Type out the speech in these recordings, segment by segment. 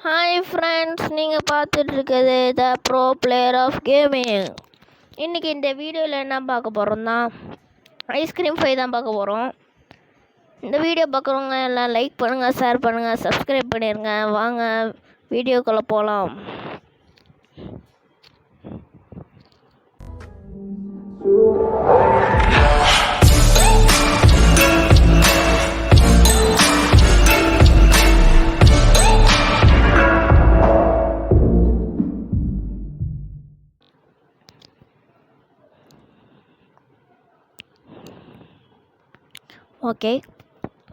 Hi friends, நீங்கள் பார்த்துட்ருக்குது த bro player of gaming. இன்றைக்கி இந்த வீடியோவில் என்ன பார்க்க போகிறோம்னா ஐஸ்கிரீம் ஃபை தான் பார்க்க போகிறோம். இந்த வீடியோ பார்க்குறவங்க எல்லாம் லைக் பண்ணுங்கள், ஷேர் பண்ணுங்கள், சப்ஸ்கிரைப் பண்ணிடுங்க. வாங்க வீடியோக்குள்ளே போகலாம்.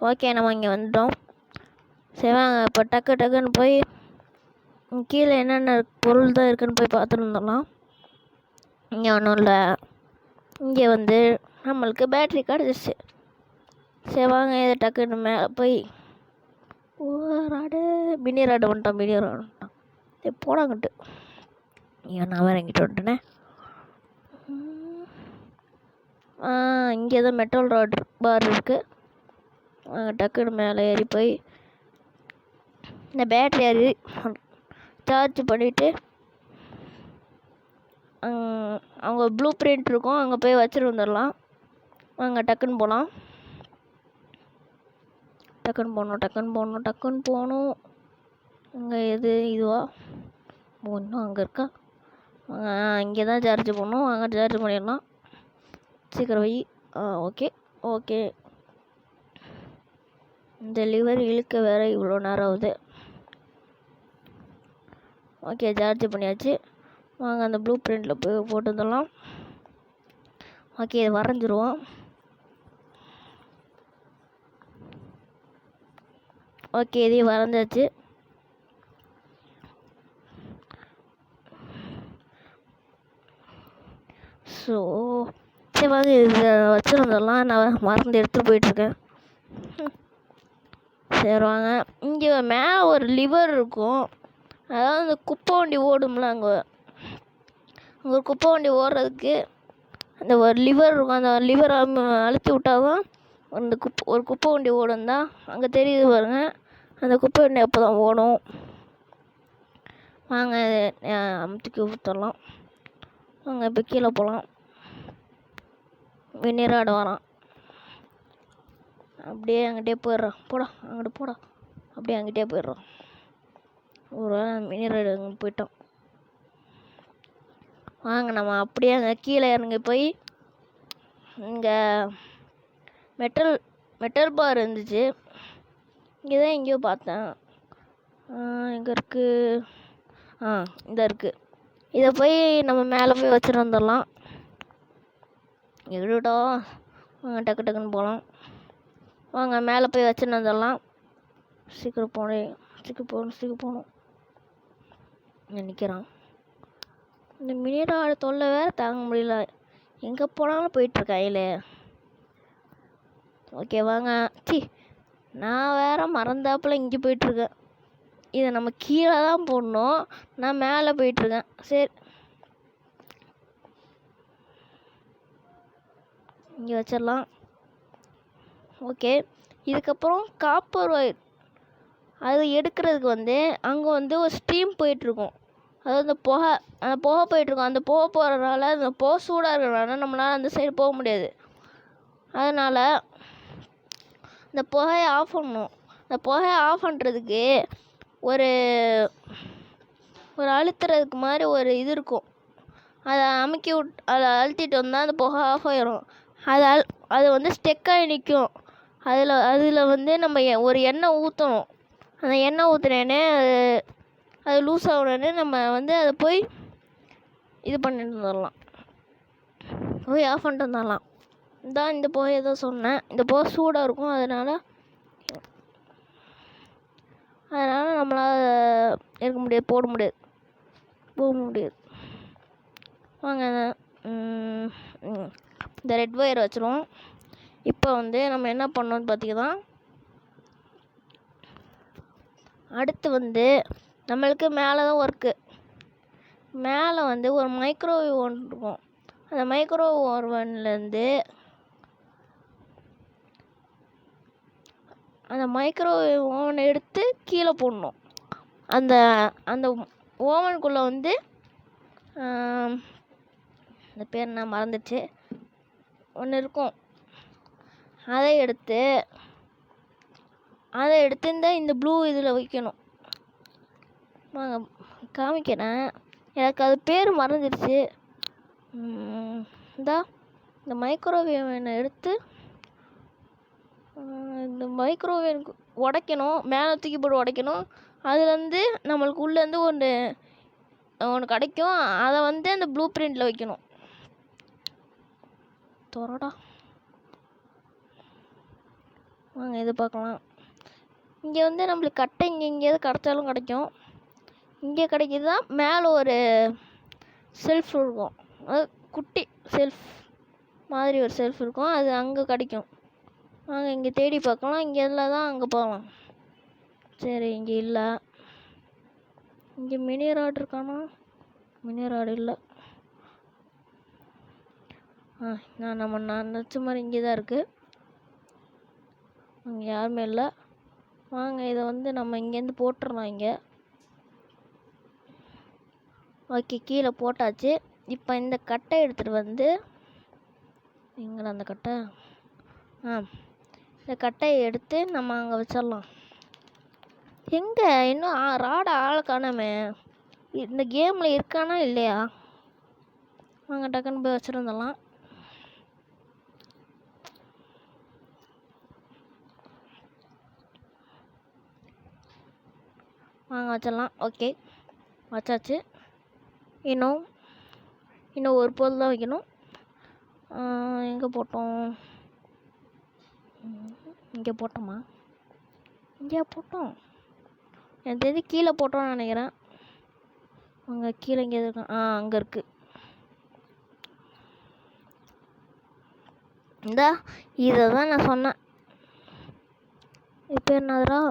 ஓகே நம்ம இங்கே வந்துட்டோம். சரி வாங்க இப்போ டக்குன்னு போய் கீழே என்னென்ன பொருள் தான் இருக்குதுன்னு போய் பார்த்துட்டு வந்துடலாம். இங்கே ஒன்றும் இல்லை, இங்கே வந்து நம்மளுக்கு பேட்ரி கிடச்சிச்சு. சரி வாங்க இதை டக்குன்னு மேலே போய் மினி ராடு வந்துட்டான். சரி போடாங்கிட்டு நான் வேறு எங்கிட்ட வந்துட்டேனே. இங்கே தான் மெட்டல் ராட் பார் இருக்குது. டக்குன்னு மேலே ஏறி போய் இந்த பேட்ரி ஏறி சார்ஜ் பண்ணிவிட்டு அவங்க ப்ளூ பிரிண்ட் இருக்கும், அங்கே போய் வச்சுட்டு வந்துடலாம். அங்கே டக்குன்னு போகலாம். டக்குன்னு போகணும். அங்கே எது இதுவா இன்னும் அங்கே இருக்கா? இங்கே தான் சார்ஜ் பண்ணணும். அங்கே சார்ஜ் பண்ணிடலாம். சீக்கிரம் வை. ஓகே இந்த லிவர் இழுக்க வேறு இவ்வளோ நேரம் ஆகுது. ஓகே சார்ஜ் பண்ணியாச்சு. வாங்க அந்த ப்ளூ பிரிண்டில் போய் போட்டு வந்துடலாம். ஓகே இது வரைஞ்சிருவோம். ஓகே இதையும் வரைஞ்சாச்சு. ஸோ சரி வாங்க இதை வச்சுருந்துடலாம். நான் மறந்து எடுத்துகிட்டு போயிட்டுருக்கேன். சரி வாங்க, இங்கே மேலே ஒரு லிவர் இருக்கும். அதாவது அந்த குப்பை வண்டி ஓடும்ல, அங்கே ஒரு குப்பை வண்டி ஓடுறதுக்கு அந்த ஒரு லிவர் இருக்கும். அந்த லிவர் அழுத்தி விட்டால் தான் ஒரு குப்பை வண்டி ஓடும் தான் அங்கே தெரியுது பாருங்க. அந்த குப்பை வண்டி அப்போ தான் ஓடும். வாங்க அமுத்திக்கி ஊற்றலாம். வாங்க இப்போ கீழே போகலாம். வினிராடு வரான். அப்படியே அங்கிட்டே போயிடுறான். போடா அப்படியே அங்கிட்டே போயிடுறான். ஒரு மினிராடு அங்கே போயிட்டோம். வாங்க நம்ம அப்படியே அங்கே கீழே இறங்கி போய் இங்கே மெட்டல் பார் இருந்துச்சு. இங்கே தான் எங்கேயோ பார்த்தேன். எங்கே இருக்குது? இந்த இருக்குது. இதை போய் நம்ம மேலே போய் வச்சுட்டு வந்துடலாம். எவ்வளோடா டக்குன்னு போகலாம். வாங்க மேலே போய் வச்சுட்டு வந்துடலாம். சீக்கிரம் போகணும். நினைக்கிறான். இந்த மினிராடு தொல்லை வேறு தாங்க முடியல. எங்கே போனாலும் போயிட்டுருக்காயில. ஓகே வாங்க. நான் வேறு மறந்தாப்பில் இங்கே போயிட்டுருக்கேன். இதை நம்ம கீழே தான் போடணும். நான் மேலே போயிட்டுருக்கேன். சரி இங்கே வச்சிடலாம். ஓகே இதுக்கப்புறம் காப்பர் ஒயர் அது எடுக்கிறதுக்கு அங்கே ஒரு ஸ்ட்ரீம் போயிட்டுருக்கும். அதாவது அந்த புகை போயிட்டுருக்கும். அந்த புகை போகிறதுனால அந்த புகை சூடாக இருக்கிறனால நம்மளால் அந்த சைடு போக முடியாது. அதனால் இந்த புகையை ஆஃப் பண்ணணும். அந்த புகையை ஆஃப் பண்ணுறதுக்கு ஒரு அழுத்துறதுக்கு மாதிரி ஒரு இது இருக்கும். அதை அதை அழுத்திட்டு வந்தால் அந்த புகை ஆஃப் ஆயிரும். அது ஸ்டெக்காகி நிற்கும். அதில் நம்ம ஒரு எண்ணெய் ஊற்றணும். அந்த எண்ணெய் ஊற்றுனேனே அது லூஸ் ஆகுனே நம்ம அதை போய் இது பண்ணிட்டு வந்துடலாம். போய் ஆஃப் பண்ணிட்டு வந்துடலாம். இந்த புகையை தான் சொன்னேன். இந்த புகை சூடாக இருக்கும். அதனால் நம்மளால் இருக்க முடியாது, போக முடியாது. வாங்க இந்த ரெட் ஒயர் வச்சுருவோம். இப்போ நம்ம என்ன பண்ணோன்னு பார்த்தீங்கன்னா, அடுத்து நம்மளுக்கு மேலே தான் ஒர்க்கு. மேலே ஒரு மைக்ரோவேவ் ஓவன் இருக்கும். அந்த மைக்ரோவேவ் ஓவன்லேருந்து அந்த மைக்ரோவேவ் ஓவனை எடுத்து கீழே போடணும். அந்த அந்த ஓவனுக்குள்ளே வந்து அந்த பேர் நான் மறந்துச்சு ஒன்று இருக்கும். அதை எடுத்து இந்த ப்ளூ இதில் வைக்கணும். வாங்க காமிக்கிறேன். எனக்கு அது பேர் மறந்துடுச்சு. இந்த மைக்ரோவேவனை எடுத்து இந்த மைக்ரோவேவ் உடைக்கணும். மேலே தூக்கி போட்டு உடைக்கணும். அதுலேருந்து நம்மளுக்கு உள்ளேருந்து ஒன்று கிடைக்கும். அதை வந்து அந்த ப்ளூ பிரிண்டில் வைக்கணும். தோறடா வாங்க இது பார்க்கலாம். இங்கே வந்து நம்மளுக்கு கட்டை எங்கேயாவது கிடச்சாலும் கிடைக்கும். இங்கே கிடைக்கிது தான். மேலே ஒரு செல்ஃப் இருக்கும். அது குட்டி செல்ஃப் மாதிரி ஒரு செல்ஃப் இருக்கும். அது அங்கே கிடைக்கும். வாங்க இங்கே தேடி பார்க்கலாம். இங்கே இல்லை தான் அங்கே போகலாம். சரி இங்கே இல்லை. இங்கே மினி ராட் இருக்கானா? மினி ராட் இல்லை. நான் நினச்ச மாதிரி இங்கே தான் இருக்குது. அங்கே யாருமே இல்லை. வாங்க இதை வந்து நம்ம இங்கேருந்து போட்டுடலாம். இங்கே ஓகே கீழே போட்டாச்சு. இப்போ இந்த கட்டை எடுத்துகிட்டு வந்து எங்கே அந்த கட்டை? இந்த கட்டையை எடுத்து நம்ம அங்கே வச்சிடலாம். எங்கே இன்னும் ராட ஆளை காணாமே. இந்த கேமில் இருக்கானா இல்லையா? வாங்க டக்குன்னு போய் வச்சுருந்தலாம். வாங்க வச்சிடலாம். ஓகே வச்சாச்சு. இன்னும் ஒரு பொருள் தான் வைக்கணும். எங்கே போட்டோம்? இங்கே போட்டோமா? இங்கே போட்டோம். எனக்கு தெரிஞ்சு கீழே போட்டோம்னு நினைக்கிறேன். அங்கே கீழே இங்கே இருக்கு. அங்கே இருக்குது. இதை தான் நான் சொன்னேன். இப்போ என்னதுரா?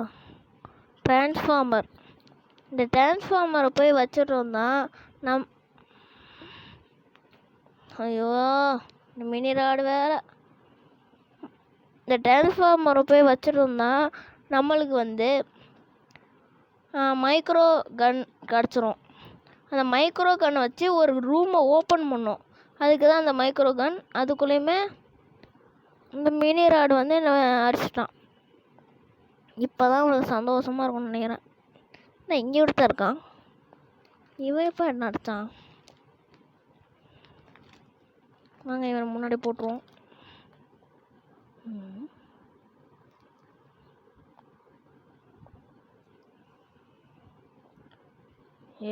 டிரான்ஸ்ஃபார்மர். இந்த டிரான்ஸ்ஃபார்மரை போய் வச்சுட்டோம் தான் ஐயோ இந்த மினி ராடு வேறு. இந்த டிரான்ஸ்ஃபார்மரை போய் வச்சுட்டோம் தான் நம்மளுக்கு வந்து மைக்ரோ கன் கிடச்சிரும். அந்த மைக்ரோ கன் வச்சு ஒரு ரூமை ஓப்பன் பண்ணோம். அதுக்கு தான் அந்த மைக்ரோ கன். அதுக்குள்ளேயுமே இந்த மினி ராடு வந்து அடிச்சிட்டான். இப்போ தான் அவனுக்கு சந்தோஷமாக இருக்கும்னு நினைக்கிறேன். நான் இங்கே விட்டு இருக்கான். இவன் இப்போ என்ன அடித்தான்? வாங்க இவனை முன்னாடி போட்டுருவோம்.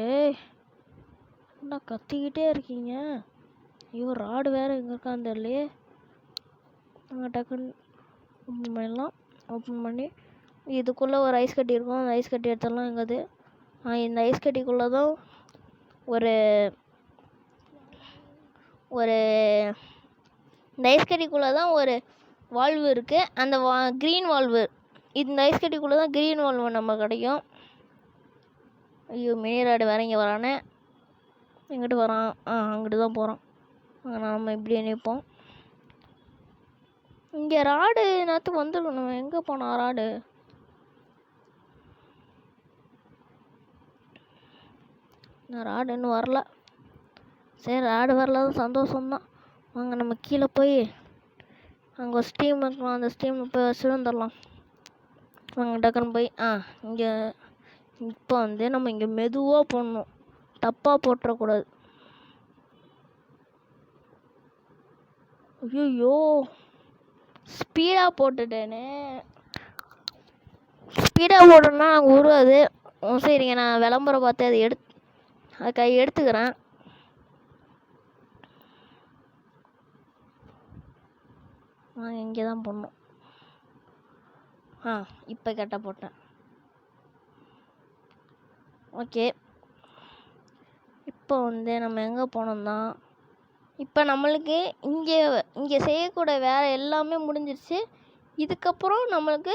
ஏய் என்ன கத்திக்கிட்டே இருக்கீங்க? ஐயோ ராடு வேறு எங்கே இருக்கான்னு தெரியலையே. நாங்கள் டக்குன்னு ஓப்பன் பண்ணிடலாம். ஓப்பன் பண்ணி இதுக்குள்ளே ஒரு ஐஸ் கட்டி இருக்கும். அந்த ஐஸ் கட்டி எடுத்துடலாம். எங்கது? இந்த ஐஸ் கட்டிக்குள்ளே தான் இந்த ஐஸ் கட்டிக்குள்ளே தான் ஒரு வால்வு இருக்குது. அந்த க்ரீன் வால்வு. இந்த ஐஸ் கட்டிக்குள்ளே தான் க்ரீன் வால்வு நம்ம கிடைக்கும். ஐயோ மினி ராடு வேற இங்கே வரானே. எங்கிட்டு வரான்? அங்கிட்டு தான் போகிறான். நம்ம இப்படியே நிற்போம். இங்கே ராடு நேரத்துக்கு வந்துருக்கணும். எங்கே போனான் ராடு? ராடு இன்னும் வரல. சரி ராடு வரலாம் சந்தோஷம்தான். வாங்க நம்ம கீழே போய் அங்கே ஒரு ஸ்டீம் இருக்கலாம். அந்த ஸ்டீமில் போய் வச்சுட்டு வந்துடலாம். வாங்க டக்குன்னு போய் இங்கே இப்போ வந்து நம்ம இங்கே மெதுவாக போடணும். தப்பாக போட்டுறக்கூடாது. ஐயோ ஸ்பீடாக போட்டுட்டேனே. ஸ்பீடாக போட்டோன்னா நாங்கள் உருவாது. சரிங்க நான் விளம்பரம் பார்த்து அதை எடுத்துக்கிறேன். நான் இங்கே தான் போடணும். இப்போ கரெக்டாக போட்டேன். ஓகே இப்போ வந்து நம்ம எங்கே போனோம்னா இப்போ நம்மளுக்கு இங்கே செய்யக்கூடிய வேலை எல்லாமே முடிஞ்சிருச்சு. இதுக்கப்புறம் நம்மளுக்கு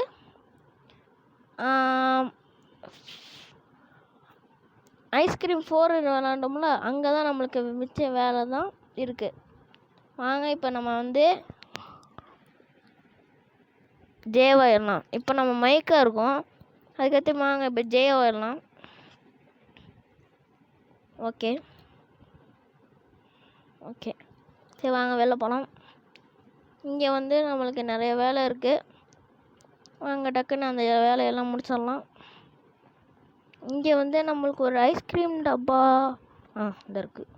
ஐஸ்கிரீம் 4 விளாண்டோம்ல, அங்கே தான் நம்மளுக்கு மிச்ச வேலை தான் இருக்குது. வாங்க இப்போ நம்ம வந்து ஜேவாயிடலாம். இப்போ நம்ம மைக்காக இருக்கோம். அதுக்கடுத்து வாங்க இப்போ ஜேவாயிடலாம். ஓகே ஓகே சரி வாங்க வெளில போகலாம். இங்கே வந்து நம்மளுக்கு நிறைய வேலை இருக்குது. வாங்க டக்குன்னு அந்த வேலையெல்லாம் முடிச்சிடலாம். இங்கே வந்து நம்மளுக்கு ஒரு ஐஸ்கிரீம் டப்பா இந்த இருக்குது.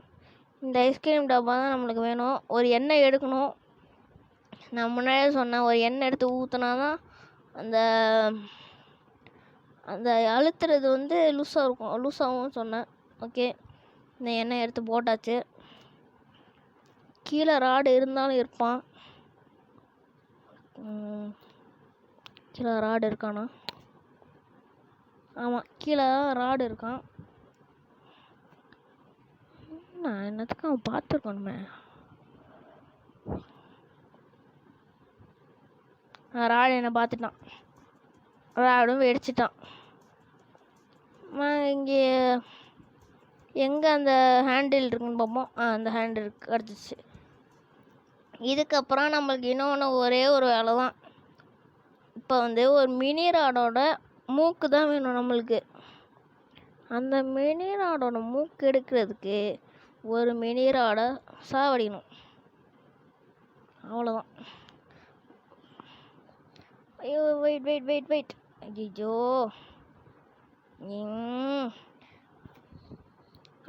இந்த ஐஸ்கிரீம் டப்பா தான் நம்மளுக்கு வேணும். ஒரு எண்ணெய் எடுக்கணும். நான் முன்னாடியே சொன்னேன், ஒரு எண்ணெய் எடுத்து ஊற்றினா தான் அந்த அந்த அழுத்துறது வந்து லூஸாக இருக்கும், லூஸாகவும் சொன்னேன். ஓகே இந்த எண்ணெய் எடுத்து போட்டாச்சு. கீழே ராடு இருந்தாலும் இருப்பான். கீழே ராடு இருக்கானா? ஆமாம், கீழே ராடு இருக்கான். நான் என்னத்துக்கு அவன் பார்த்துருக்கணுமே. ராடு என்னை பார்த்துட்டான், ராடும் வெடிச்சிட்டான். இங்கே எங்கே அந்த ஹேண்டில் இருக்குன்னு பார்ப்போம். அந்த ஹேண்டில் கிடச்சிச்சு. இதுக்கப்புறம் நம்மளுக்கு இன்னொன்று ஒரே ஒரு வேலை தான். இப்போ வந்து ஒரு மினி ராடோட மூக்கு தான் வேணும் நம்மளுக்கு. அந்த மினி ராடோட மூக்கு எடுக்கிறதுக்கு ஒரு மினி ராடை சாவடிக்கணும், அவ்வளோதான். ஐயோ வெயிட் வெயிட் வெயிட் வெயிட் ஐயோ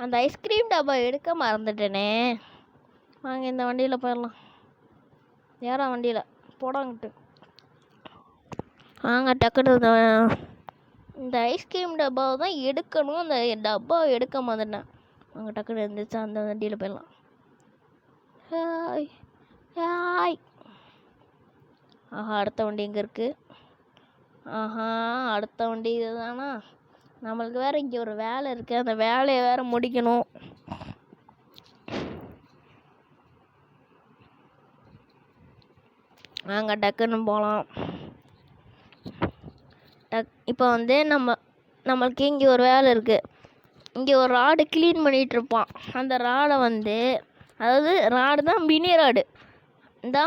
அந்த ஐஸ்கிரீம் டப்பா எடுக்க மறந்துட்டேனே. வாங்க இந்த வண்டியில் போயிடலாம். யாரா வண்டியில் போடாங்கிட்டு வாங்க டக்குன்னு இந்த ஐஸ்கிரீம் டப்பாவை தான் எடுக்கணும். அந்த டப்பாவை எடுக்க மறந்துட்டேன். வாங்க டக்குன்னு இருந்துச்சு, அந்த வண்டியில் போயிடலாம். Hi hi. அடுத்த வண்டி எங்கே இருக்குது? அடுத்த வண்டி இதுதானா? நம்மளுக்கு வேறு இங்கே ஒரு வேலை இருக்குது, அந்த வேலையை வேறு முடிக்கணும். வாங்க டக்குன்னு போகலாம். இப்போ வந்து நம்மளுக்கு இங்கே ஒரு வேலை இருக்குது. இங்கே ஒரு ராடு க்ளீன் பண்ணிகிட்டு இருப்பான். அந்த ராடை வந்து, அதாவது ராடு தான் மினி ராடு. இந்த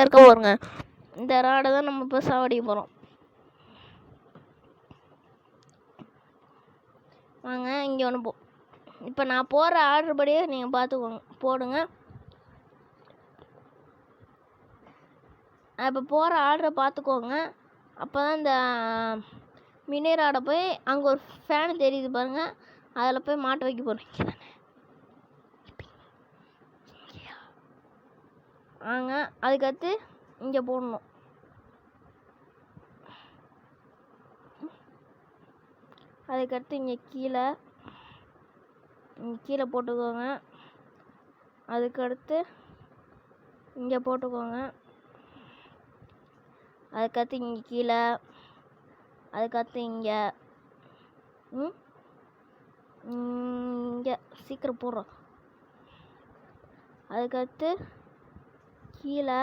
இருக்க பாருங்க, இந்த ராடை தான் நம்ம இப்போ சாவடிக்க போகிறோம். வாங்க இங்கே ஒன்று இப்போ நான் போடுற ஆர்டர் படியே நீங்கள் பார்த்துக்கோங்க, போடுங்க. இப்போ போகிற ஆர்டரை பார்த்துக்கோங்க. அப்போ தான் இந்த மினி ராடை போய் அங்கே ஒரு ஃபேனு தெரியுது பாருங்கள், அதில் போய் மாட்ட வைக்க போகிறேன். வாங்க அதுக்கடுத்து இங்கே போடணும். அதுக்கடுத்து இங்கே கீழே போட்டுக்கோங்க. அதுக்கடுத்து இங்கே போட்டுக்கோங்க. அதுக்கடுத்து இங்கே கீழே, அதுக்கடுத்து இங்கே இங்கே சீக்கிரம் போடுறோம். அதுக்கடுத்து கீழே,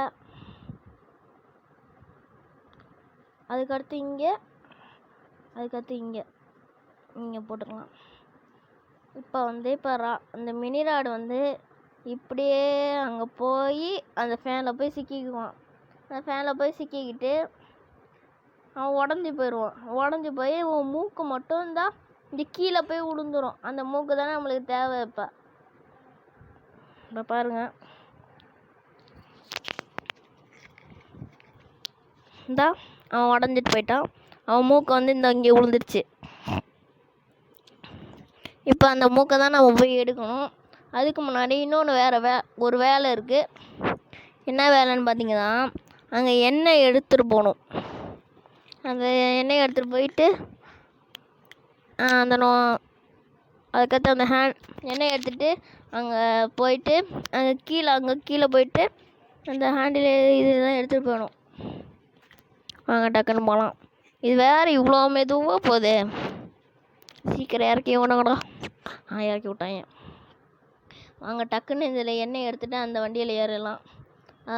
அதுக்கடுத்து இங்கே, அதுக்கடுத்து இங்கே போட்டுக்கலாம். இப்போ வந்து அந்த மினி ராடு வந்து இப்படியே அங்கே போய் அந்த ஃபேனில் போய் சிக்கிக்குவான். அந்த ஃபேனில் போய் சிக்கிக்கிட்டு அவன் உடஞ்சி போயிடுவான். உடஞ்சி போய் உன் மூக்கு மட்டும் இருந்தால் இங்கே கீழே போய் விழுந்துடும். அந்த மூக்கு தானே நம்மளுக்கு தேவை. இப்போ பாருங்க, அவன் உடஞ்சிட்டு போயிட்டான். அவன் மூக்கு வந்து இங்கே விழுந்துருச்சு. இப்போ அந்த மூக்கை தான் நம்ம போய் எடுக்கணும். அதுக்கு முன்னாடி இன்னொன்று ஒரு வேலை இருக்குது. என்ன வேலைன்னு பார்த்தீங்கன்னா, அங்கே எண்ணெய் எடுத்துகிட்டு போகணும். அந்த எண்ணெய் எடுத்துகிட்டு போயிட்டு அதுக்கடுத்து அந்த எண்ணெய் எடுத்துகிட்டு அங்கே போயிட்டு அங்கே கீழே போயிட்டு அந்த ஹேண்டில் இதெல்லாம் எடுத்துகிட்டு போகணும். வாங்க டக்குன்னு போகலாம். இது வேறு இவ்வளோ மெதுவாக போகுது. சீக்கிரம் இறக்கி விடக்கூடா. இறக்கி விட்டாங்க. வாங்க டக்குன்னு இதில் எண்ணெய் எடுத்துகிட்டு அந்த வண்டியில் ஏறிடலாம்.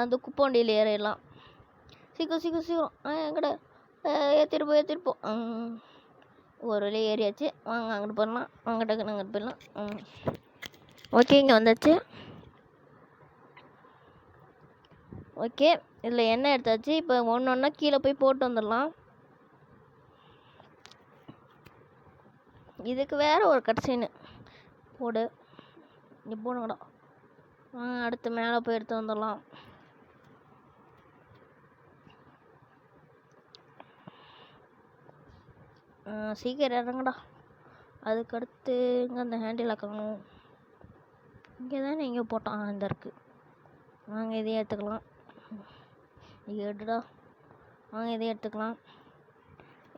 அந்த குப்பை வண்டியில் ஏறிடலாம். சீக்கிரம் எங்கட ஏற்றிட்டு போ. ஒரு வழியாக ஏறியாச்சு. வாங்க அங்கிட்டு போயிடலாம். வாங்க டக்குன்னு அங்கிட்டு போயிடலாம். ஓகே இங்கே வந்தாச்சு. ஓகே இதில் எண்ணெய் எடுத்தாச்சு. இப்போ ஒன்றா கீழே போய் போட்டு வந்துடலாம். இதுக்கு வேறு ஒரு கட்சின்னு போடு. இங்கே போடுங்கடா. அடுத்து மேலே போய் எடுத்து வந்துடலாம். சீக்கிரம் இறங்கடா. அதுக்கடுத்து இங்கே அந்த ஹேண்டில் ஆக்கணும். இங்கே தானே இங்கே போட்டான். இந்த இருக்குது. வாங்க இதையும் எடுத்துக்கலாம். இது எடுடா. வாங்க இதையும் எடுத்துக்கலாம்.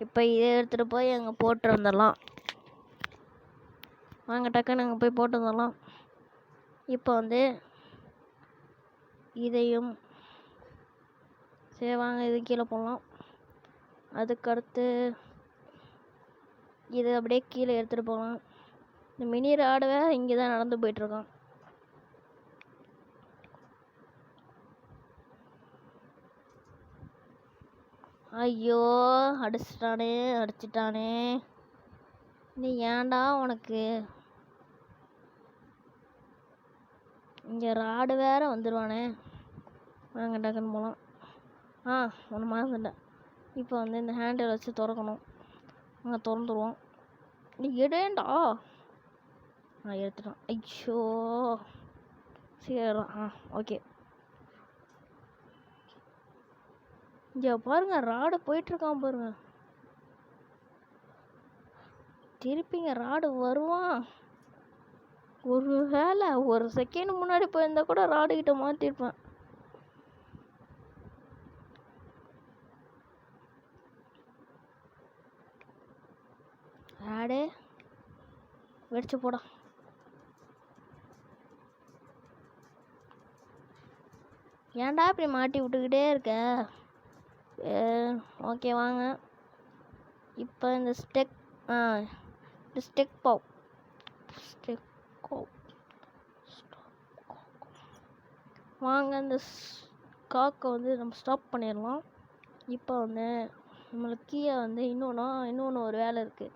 இப்போ இதை எடுத்துகிட்டு போய் அங்கே போட்டு வந்துடலாம். வாங்க டக்குன்னு அங்கே போய் போட்டு வந்துடலாம். இப்போ வந்து இதையும் சரி வாங்க இது கீழே போடலாம். அதுக்கடுத்து இதை அப்படியே கீழே எடுத்துகிட்டு போகலாம். இந்த மினி ராடுவே இங்கே தான் நடந்து போயிட்டுருக்கான். ஐயோ அடிச்சிட்டானே. நீ ஏன்டா உனக்கு இங்கே ராடு வேற வந்துடுவானே. வாங்க டக்குன்னு போகலாம். ஒன்று மறந்துட்டேன். இப்போ வந்து இந்த ஹேண்டில் வச்சு திறக்கணும். அங்கே திறந்துருவோம். நீ எடுண்டா. எடுத்துட்டான். ஐயோ சரி. ஓகே. இங்கே பாருங்க ராடு போயிட்டுருக்கான் பாருங்க. திருப்பிங்க ராடு வருவான். ஒரு வேளை ஒரு செகண்ட் முன்னாடி போயிருந்தா கூட ராடு கிட்ட மாட்டிருப்பேன். ராடு வெடிச்சு போடா. ஏன்டா இப்படி மாட்டி விட்டுக்கிட்டே இருக்க? ஓகே வாங்க. இப்போ இந்த ஸ்டெக் வாங்க இந்த காக்கை வந்து நம்ம ஸ்டாப் பண்ணிடலாம். இப்போ வந்து நம்மளுக்கு கீழே வந்து இன்னொன்று ஒரு வேலை இருக்குது.